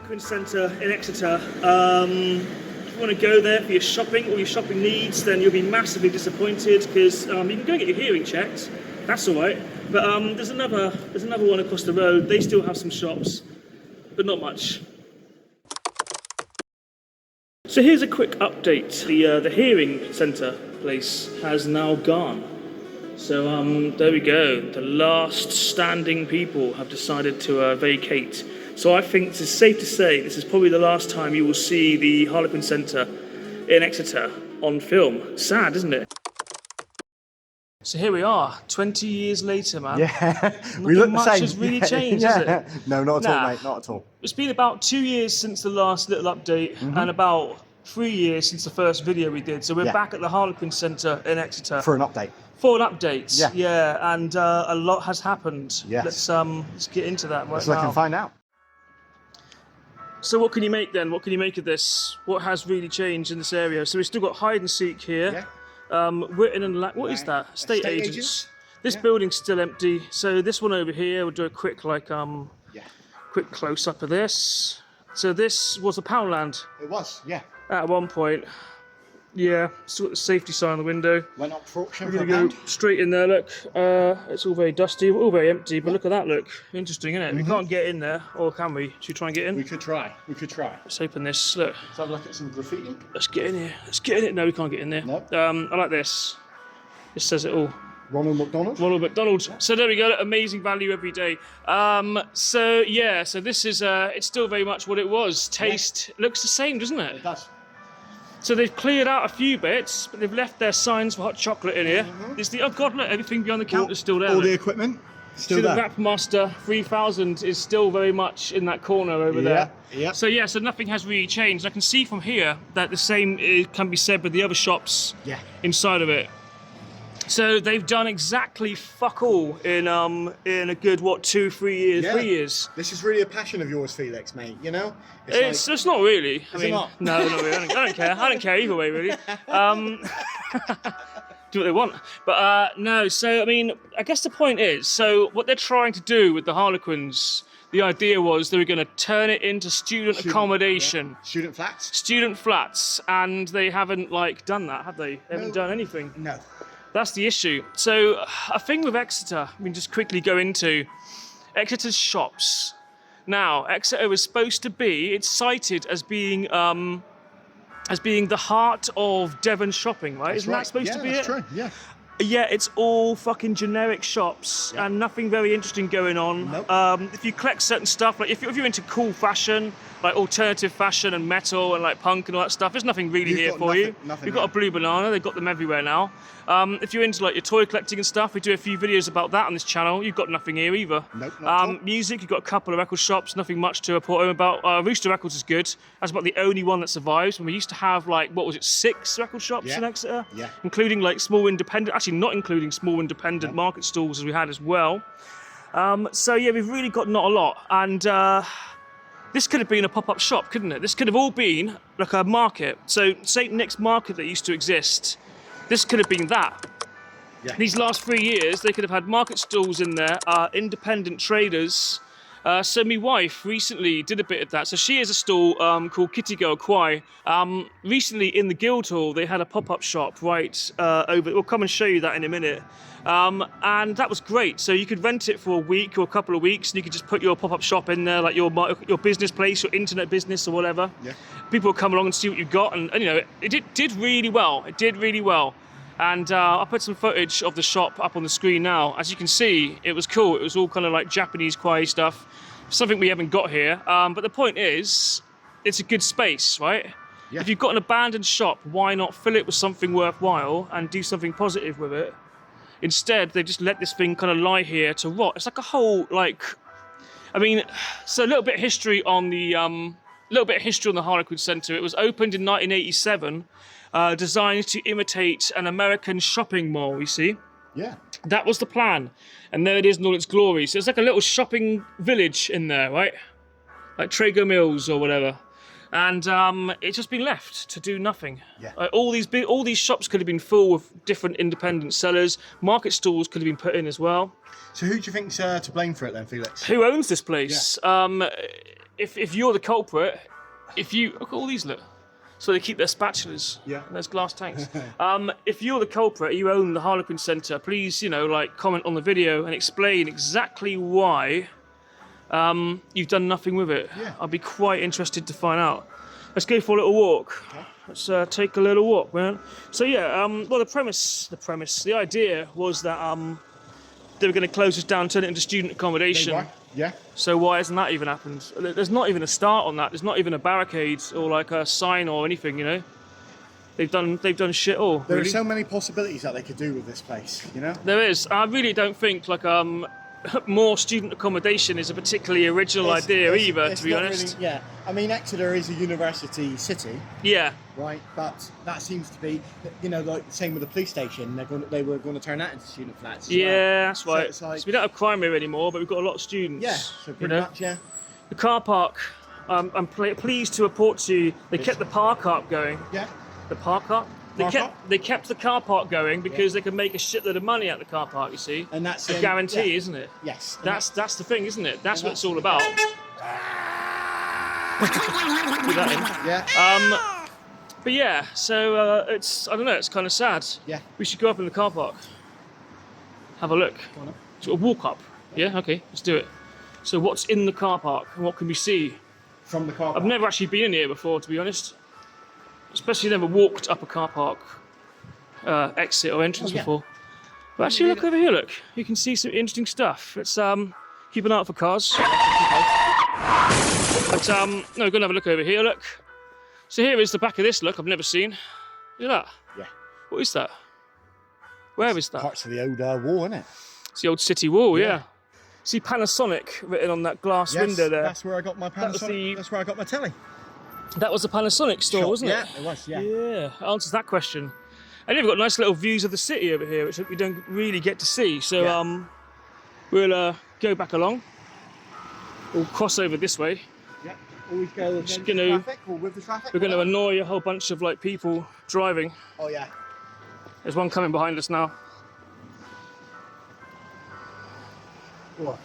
Harlequin Centre in Exeter. If you want to go there for your shopping or your shopping needs, then you'll be massively disappointed because you can go get your hearing checked. That's all right. But there's another one across the road. They still have some shops, but not much. So here's a quick update. The hearing centre place has now gone. So there we go. The last standing people have decided to vacate. So I think it's safe to say this is probably the last time you will see the Harlequin Centre in Exeter on film. Sad, isn't it? So here we are, 20 years later, man. Yeah, we look the much same. Has really changed, has it? No, not at all, mate. Not at all. It's been about 2 years since the last little update, and about 3 years since the first video we did. So we're back at the Harlequin Centre in Exeter For an update. For an update. Yeah. And a lot has happened. Yes. Let's get into that right Let's now. look and find out. So what can you make then? What can you make of this? What has really changed in this area? So we've still got hide and seek here. Yeah. Written and what is that? Estate agents. This building's still empty. So this one over here, we'll do a quick quick close up of this. So this was a Poundland. It was, yeah. At one point. Yeah, still got the safety sign on the window. Went up for auction. We're gonna go straight in there, look. It's all very dusty, all very empty, but look at that, look. Interesting, isn't it? We can't get in there, or can we? Should we try and get in? We could try. Let's open this, look. Let's have a look at some graffiti. Let's get in here. Let's get in it. No, we can't get in there. No. I like this. This says it all. Ronald McDonald. Ronald McDonald. So there we go. Amazing value every day. So this is it's still very much what it was. Taste looks the same, doesn't it? It does. So they've cleared out a few bits, but they've left their signs for hot chocolate in here. Oh God, look, everything behind the counter is still there. All the equipment still there. The Rapmaster 3000 is still very much in that corner over there. Yeah. So so nothing has really changed. I can see from here that the same can be said with the other shops inside of it. So they've done exactly fuck all in a good 2, 3 years? Yeah. 3 years. This is really a passion of yours, Felix, mate. You know, It's not really. Is it not? No, not really. I don't care. I don't care either way, really. Do what they want. But no. So I mean, I guess the point is, so what they're trying to do with the Harlequins. The idea was they were going to turn it into student accommodation. Yeah. Student flats, and they haven't done that, have they? They haven't done anything. No. That's the issue. So a thing with Exeter, we can just quickly go into Exeter's shops. Now, Exeter is supposed to be, it's cited as being the heart of Devon shopping, right? Isn't that supposed to be that's it? True. Yeah. Yeah, it's all fucking generic shops and nothing very interesting going on. Nope. If you collect certain stuff, like if you're into cool fashion, like alternative fashion and metal and like punk and all that stuff, there's nothing really here for you. You've got a blue banana, they've got them everywhere now. If you're into like your toy collecting and stuff, we do a few videos about that on this channel. You've got nothing here either. Nope, not at all. Music, you've got a couple of record shops, nothing much to report home about. Rooster Records is good. That's about the only one that survives. When we used to have 6 record shops in Exeter? Yeah. Including small independent, actually not including small independent market stalls as we had as well. So yeah, we've really got not a lot. And this could have been a pop-up shop, couldn't it? This could have all been like a market. So St. Nick's Market that used to exist, this could have been that. Yeah. These last 3 years, they could have had market stalls in there, independent traders. So my wife recently did a bit of that. So she has a stall called Kitty Girl Kwai. Recently in the Guildhall, they had a pop-up shop right over. We'll come and show you that in a minute. And that was great. So you could rent it for a week or a couple of weeks, and you could just put your pop-up shop in there, like your business place, your internet business or whatever. Yeah. People would come along and see what you've got, and it did really well. It did really well. And I'll put some footage of the shop up on the screen now. As you can see, it was cool. It was all kind of like Japanese kawaii stuff, something we haven't got here. But the point is, it's a good space, right? Yeah. If you've got an abandoned shop, why not fill it with something worthwhile and do something positive with it? Instead, they just let this thing kind of lie here to rot. It's like a whole, so a little bit of history on the Harlequin Centre. It was opened in 1987. Designed to imitate an American shopping mall, you see? Yeah. That was the plan. And there it is in all its glory. So it's like a little shopping village in there, right? Like Traeger Mills or whatever. And it's just been left to do nothing. Yeah. All these shops could have been full of different independent sellers. Market stalls could have been put in as well. So who do you think's to blame for it then, Felix? Who owns this place? Yeah. if you're the culprit, if you look at all these, look, so they keep their spatulas. Yeah. And there's glass tanks. If you're the culprit, you own the Harlequin Centre. Please, like comment on the video and explain exactly why you've done nothing with it. Yeah. I'd be quite interested to find out. Let's go for a little walk. Okay. Let's take a little walk, man. So yeah, well, the idea was that they were going to close us down, turn it into student accommodation. Yeah. So why hasn't that even happened? There's not even a start on that. There's not even a barricade or like a sign or anything, They've done shit all. There really. are so many possibilities that they could do with this place, There is. I really don't think like more student accommodation is a particularly original idea either, to be not honest. Really, yeah, I mean Exeter is a university city, Yeah. right? But that seems to be, like the same with the police station. They were going to turn that into student flats. As well. That's So right. it's like- So we don't have crime here anymore, but we've got a lot of students. Yeah, so pretty much, yeah. The car park. I'm pleased to report to you, they kept the park up going. Yeah. The park up. They kept the car park going because they could make a shitload of money out of the car park. You see, And that's a guarantee, isn't it? Yes. That's the thing, isn't it? That's what it's all about. Put that in. Yeah. But yeah, so I don't know, it's kind of sad. Yeah. We should go up in the car park. Have a look. Go on up. Sort of walk up. Yeah, okay, let's do it. So what's in the car park and what can we see? From the car park. I've never actually been in here before, to be honest. Especially never walked up a car park exit or entrance before. But actually, look over here, look. You can see some interesting stuff. Let's keep an eye out for cars. But no, we're going to have a look over here, look. So here is the back of this, look, I've never seen. Look at that. Yeah. What is that? Where is that? Parts of the old wall, isn't it? It's the old city wall, Yeah. yeah. See Panasonic written on that glass Yes, window there. that's where I got my Panasonic. That's where I got my telly. That was the Panasonic store, Shop, wasn't it? Yeah, it was, yeah. Yeah, answers that question. And you've got nice little views of the city over here, which we don't really get to see. So Yeah. we'll go back along. We'll cross over this way. Yeah. Always go against gonna- the traffic or with the traffic. We're going to annoy a whole bunch of like people driving. Oh yeah. There's one coming behind us now. What?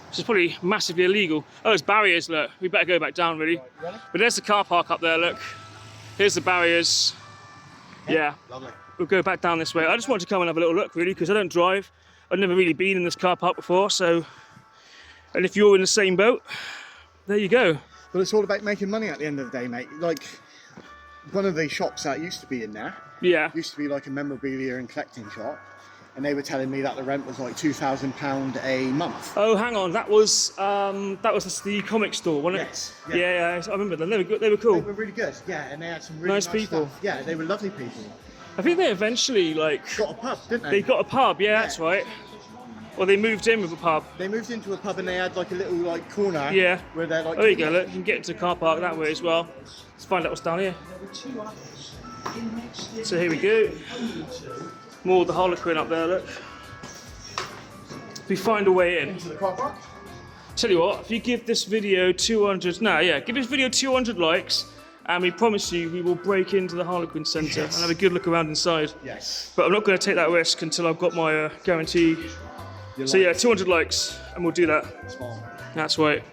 This is probably massively illegal. Oh, there's barriers, look. We better go back down, really. Right, ready? But there's the car park up there, look. Here's the barriers. Yeah. Lovely. We'll go back down this way. I just wanted to come and have a little look, really, because I don't drive. I've never really been in this car park before, so... And if you're in the same boat, there you go. But it's all about making money at the end of the day, mate. Like, one of the shops that used to be in there Yeah. used to be like a memorabilia and collecting shop, and they were telling me that the rent was like £2,000 a month. Oh, hang on. That was the comic store, wasn't it? Yes. Yeah, I remember them. They were cool. They were really good, yeah, and they had some really Nice nice people. stuff. Yeah, they were lovely people. I think they eventually, like... Got a pub, didn't They they? got a pub, yeah, that's right. Well, they moved in with a pub. They moved into a pub and they had like a little like corner. Yeah. Where they're like. Oh, there you go, look. You can get into the car park that way as well. Let's find out what's down here. So here we go. More of the Harlequin up there, look. If we find a way in. Into the car park. Tell you what, if you give this video 200... No, yeah, give this video 200 likes, and we promise you we will break into the Harlequin Centre Yes. and have a good look around inside. Yes. But I'm not going to take that risk until I've got my guarantee. So yeah, 200 likes, and we'll do that. Small. That's right.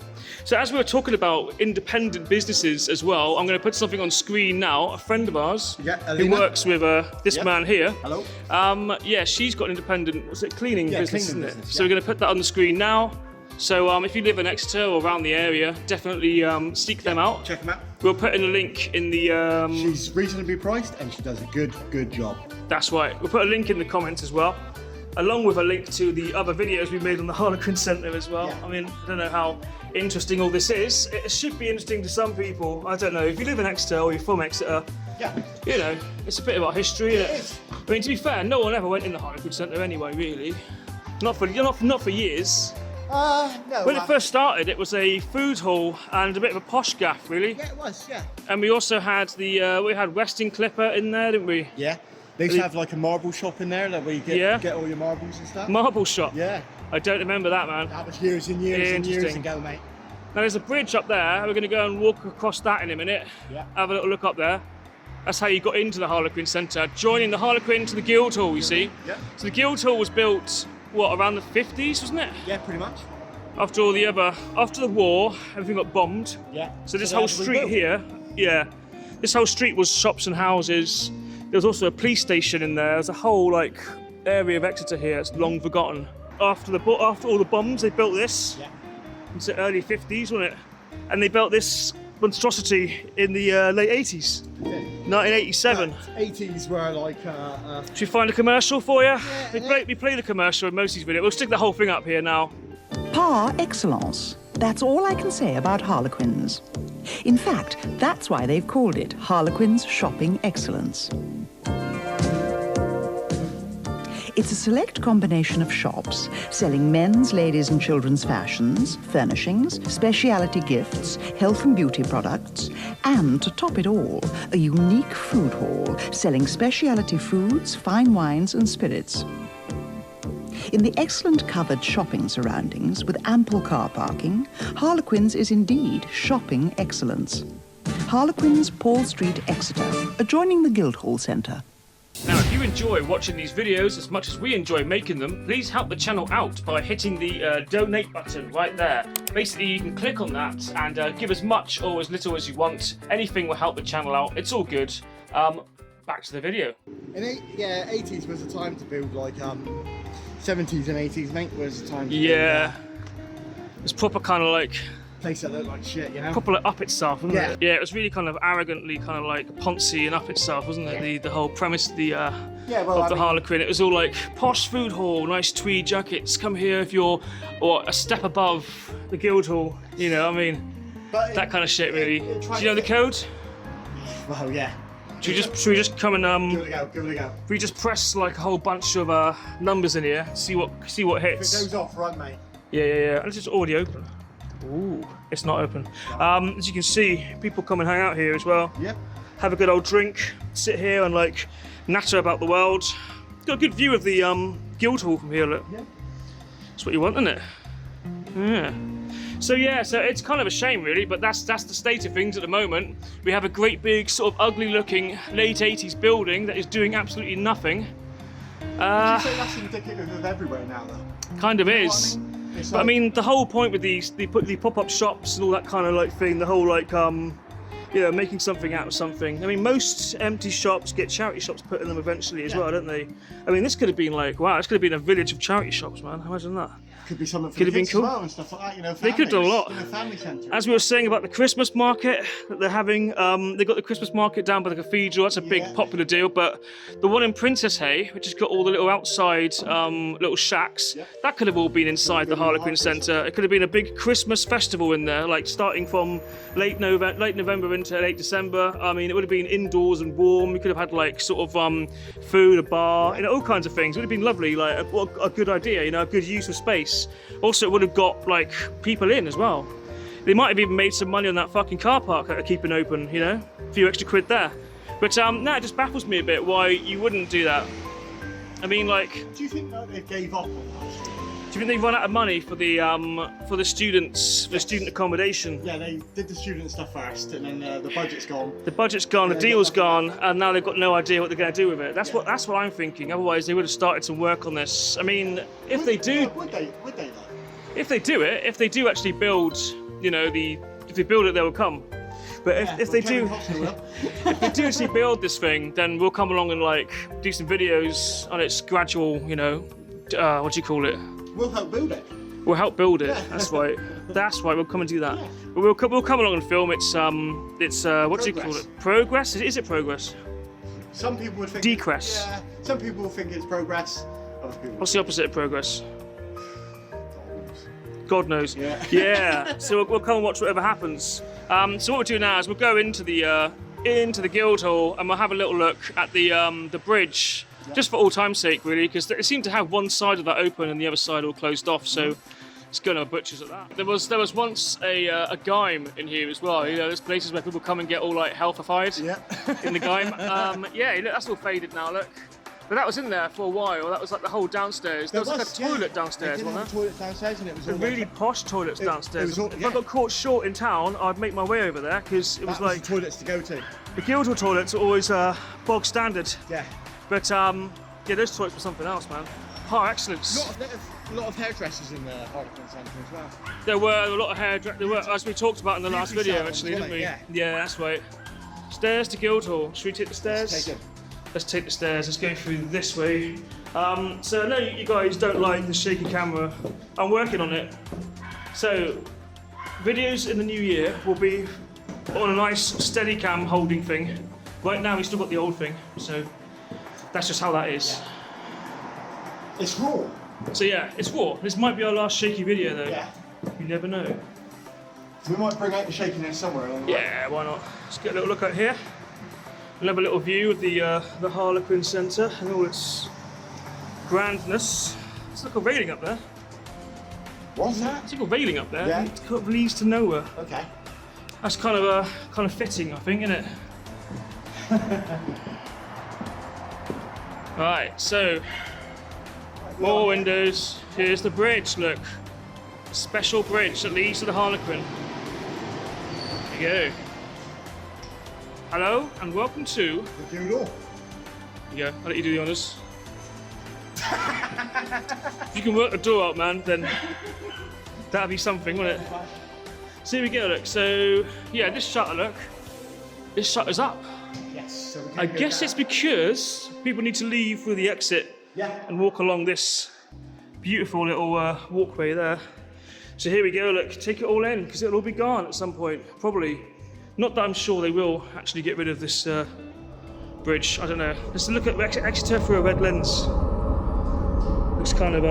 So as we were talking about independent businesses as well, I'm going to put something on screen now. A friend of ours Yeah, who Alina. works with this Yeah. man here. Hello. Yeah, she's got an independent, what's it, cleaning Yeah, business, cleaning isn't it? business, So yeah. we're going to put that on the screen now. So if you live in Exeter or around the area, definitely seek them out. Check them out. We'll put in a link in the... She's reasonably priced and she does a good job. That's right. We'll put a link in the comments as well, along with a link to the other videos we made on the Harlequin Centre as well. Yeah. I mean, I don't know how interesting all this is. It should be interesting to some people. I don't know. If you live in Exeter or you're from Exeter, Yeah. you know, it's a bit about history, isn't It it? is. I mean, to be fair, no one ever went in the Harlequin Centre anyway, really. Not for years. No. When it first started, it was a food hall and a bit of a posh gaff, really. Yeah, it was. Yeah. And we also had we had Westing Clipper in there, didn't we? Yeah. They used to have like a marble shop in there, that where you get all your marbles and stuff. Marble shop. Yeah. I don't remember that, man. That was years and years and years Interesting. ago, mate. Now there's a bridge up there. We're going to go and walk across that in a minute. Yeah. Have a little look up there. That's how you got into the Harlequin Centre. Joining the Harlequin to the Guildhall, you see. Yeah. So the Guildhall was built, what, around the 50s, wasn't it? Yeah, pretty much. After the war, everything got bombed. Yeah. So this they whole had to street rebuild. here, yeah, this whole street was shops and houses. There was also a police station in there. There's a whole like area of Exeter here. It's long forgotten. After all the bombs, they built this. Yeah. It's the early 50s, wasn't it? And they built this monstrosity in the late 80s, 1987. 80s were like. Should we find a commercial for you? Yeah, We play the commercial in most of these videos. We'll stick the whole thing up here now. Par excellence. That's all I can say about Harlequins. In fact, that's why they've called it Harlequins Shopping Excellence. It's a select combination of shops selling men's, ladies and children's fashions, furnishings, specialty gifts, health and beauty products, and to top it all, a unique food hall selling specialty foods, fine wines and spirits. In the excellent covered shopping surroundings with ample car parking, Harlequins is indeed shopping excellence. Harlequins, Paul Street, Exeter, adjoining the Guildhall Centre. Now, if you enjoy watching these videos as much as we enjoy making them, please help the channel out by hitting the donate button right there. Basically, you can click on that and give as much or as little as you want. Anything will help the channel out. It's all good. Back to the video. Yeah, 80s was a time to build like 70s and 80s, mate, was the time to Yeah. It's proper kind of like place that looked like shit, you know? proper like up itself, wasn't Yeah. it? Yeah, it was really kind of arrogantly kind of like poncy and up itself, wasn't it? Yeah. The whole premise of the well, of the Harlequin. It was all like posh food hall, nice tweed jackets. Come here if you're a step above the Guildhall. You know, I mean, But that kind of shit, really. it Do tried you know the to- code? Well, yeah. Should we just come and Give it a go, give it a go. we just press like a whole bunch of numbers in here, see what If it hits. goes off, run, mate. Yeah. And it's just already open. Ooh, it's not open. As you can see, people come and hang out here as well. Yep. Have a good old drink, sit here and like natter about the world. Got a good view of the Guildhall from here, look. Yeah. That's what you want, isn't it? Yeah. So it's kind of a shame really, but that's the state of things at the moment. We have a great big sort of ugly looking late 80s building that is doing absolutely nothing. Would you say that's indicative of everywhere now, though? Kind of You know what is. I mean? It's But I like- mean, the whole point with the pop-up shops and all that kind of like thing, the whole like making something out of something. I mean, most empty shops get charity shops put in them eventually as well, don't they? I mean, this could have been like, wow, this could have been a village of charity shops, man. Imagine that. could be something for Could the have been kids cool. as well and stuff like that, you know. They could have done a lot. In a family centre. As we were saying about the Christmas market that they're having, they've got the Christmas market down by the cathedral. That's a big Yeah. popular deal. But the one in Princess Hay, which has got all the little outside little shacks, Yeah. that could have all been inside the been in the Harlequin Harlequin Centre. It could have been a big Christmas festival in there, like starting from late November into late December. I mean, it would have been indoors and warm. We could have had like sort of food, a bar, you know, all kinds of things. It would have been lovely. Like a good idea, you know, a good use of space. Also, it would have got like people in as well. They might have even made some money on that fucking car park that they're keeping open, you know, a few extra quid there. But no, it just baffles me a bit why you wouldn't do that. I mean, like, Do you think that they gave up on that? do you think they've run out of money for the students, for student accommodation? Yeah, they did the student stuff first, and then the budget's gone. The budget's gone, the Yeah, deal's they've got gone, and now they've got no idea what they're going to do with it. That's Yeah. what I'm thinking. Otherwise, they would have started some work on this. I mean, if they do, Would they though? if they do actually build, you know, if they build it, they will come. But Yeah, if they do, Kevin Costner will. if they do actually build this thing, then we'll come along and like do some videos on its gradual, you know, what do you call it? We'll help build it. We'll help build it. Yeah. That's right. That's right. We'll come and do that. Yeah. But we'll come along and film. It's what do you call Progress. it? Progress? Is it progress? Some people would think Decress. Yeah. Some people will think it's progress. Other people. What's the opposite of progress? God knows. Yeah. Yeah. So we'll come and watch whatever happens. So what we'll do now is we'll go into the Guildhall and we'll have a little look at the bridge, just for all time's sake, really, because they seem to have one side of that open and the other side all closed off. So let's go to a butcher's at that. There was once a Gime in here as well. You know, there's places where people come and get all like healthified Yeah. in the Gime. Yeah, look, that's all faded now. Look. But that was in there for a while. That was like the whole downstairs. There was like a toilet downstairs, They did wasn't have a there? toilet downstairs, and it was all Really like, posh toilets downstairs. was all- If yeah. I got caught short in town, I'd make my way over there because it was that was like the toilets to go to. the Guildhall toilets are always bog standard. Yeah. But yeah, those toilets were something else, man. par excellence. A lot of hairdressers in the Harlequin Centre as well. There were a lot of there were, as we talked about in the last video, actually, didn't we? Yeah. Yeah, that's right. Stairs to Guildhall. Should we take the stairs? Let's take it. Let's take the stairs. Let's go through this way. So I know you guys don't like the shaky camera. I'm working on it. So videos in the new year will be on a nice steady cam holding thing. Right now we still got the old thing, so that's just how that is. It's raw. So yeah, it's raw. This might be our last shaky video though. Yeah. You never know. We might bring out the shakiness somewhere along the way. Yeah, why not? Let's get a little look at here. We'll have a little view of the Harlequin Centre and all its grandness. It's like a railing up there. What's that? It's like a railing up there. Yeah. It kind of leads to nowhere. Okay. That's kind of fitting, I think, isn't it? Right, so more windows. Here's the bridge. Look, a special bridge that leads to the Harlequin. There you go. Hello and welcome to. The Doodle. Yeah, I'll let you do the honours. If you can work the door out, man, then that'd be something, wouldn't it? So here we go, look. So yeah, this shutter, look. This shutter's up. Yes. So we I can go guess down. it's because people need to leave through the exit Yeah. and walk along this beautiful little walkway there. So here we go, look, take it all in, because it'll all be gone at some point, probably. Not that I'm sure they will actually get rid of this bridge, I don't know. Let's look at Exeter through a red lens. Looks kind of,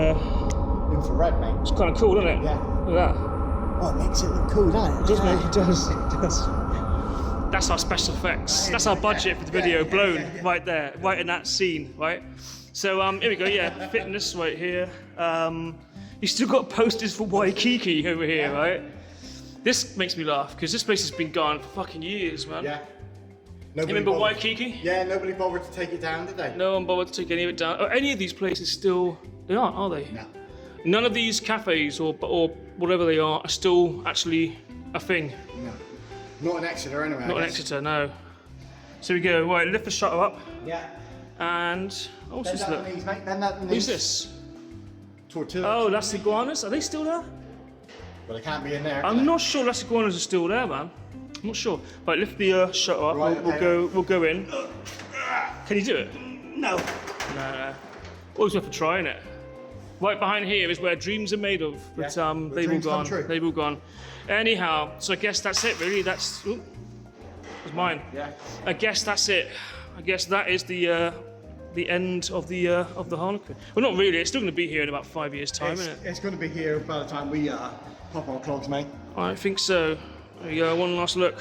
Infrared, mate. it's kind of cool, doesn't it? Yeah. Look at that. Oh, it makes it look cool, doesn't it? It does, mate, it does, it does. That's our special effects. That's our budget for the video, blown right there, right in that scene, right? So here we go, yeah, fitness right here. You still got posters for Waikiki over here, right? This makes me laugh, because this place has been gone for fucking years, man. Yeah. You remember Waikiki? Yeah, nobody bothered to take it down, did they? No one bothered to take any of it down. Are any of these places still, they aren't, are they? No. None of these cafes or whatever they are still actually a thing. No. Not in Exeter, anyway. Not in Exeter, no. So we go, right, lift the shutter up, Yeah. and, oh, what's Bend this that look? the knees, mate. Bend that the knees. Who's this? Tortilla. Oh, that's the iguanas. Are they still there? Well, they can't be in there. I'm not sure that's iguanas are still there, man. I'm not sure. Right, lift the shutter up. Right, We'll go in. Can you do it? No. No. Always worth a try, innit? Right behind here is where dreams are made of, but Yeah, where they've all dreams come gone. true. They've all gone. Anyhow, so I guess that's it, really. That's mine. Yeah. I guess that's it. I guess that is the end of the Harlequin. Well, not really. It's still going to be here in about 5 years' time, isn't it? It's going to be here by the time we pop our clogs, mate. I think so. There you go, one last look.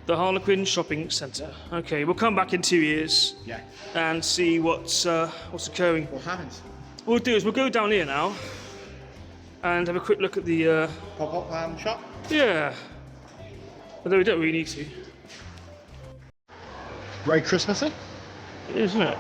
The Harlequin Shopping Centre. Okay, we'll come back in 2 years Yeah. and see what's occurring. What happens? What we'll do is we'll go down here now and have a quick look at the. Pop-up shop? Yeah. Although we don't really need to. Very Christmassy? It is, isn't it?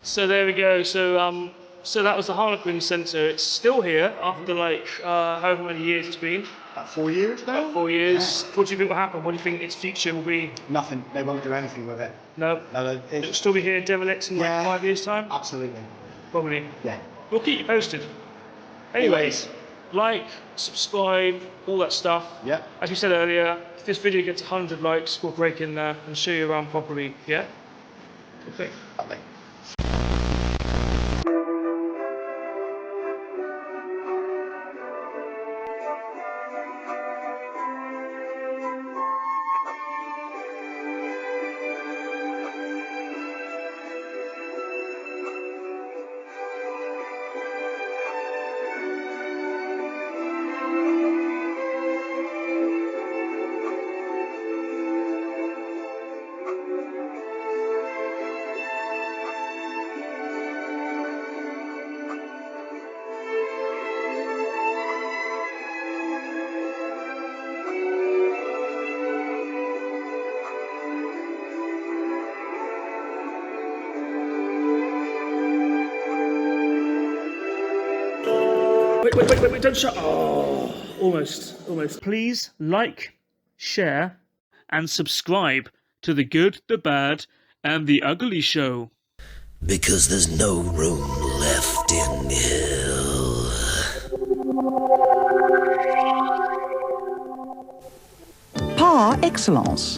So there we go. So that was the Harlequin Centre. It's still here after like however many years it's been. About 4 years now? 4 years. What do you think will happen? What do you think its future will be? Nothing. They won't do anything with it. No. No, It'll still be here, derelict, in like Yeah. 5 years' time? Absolutely. Probably. Yeah. We'll keep you posted. Anyways, like, subscribe, all that stuff. Yeah. As we said earlier, if this video gets 100 likes, we'll break in there and show you around properly, yeah? Okay. Lovely. Wait, don't shut. Oh. Almost. Please like, share, and subscribe to The Good, the Bad, and the Ugly Show. Because there's no room left in hell. Par excellence.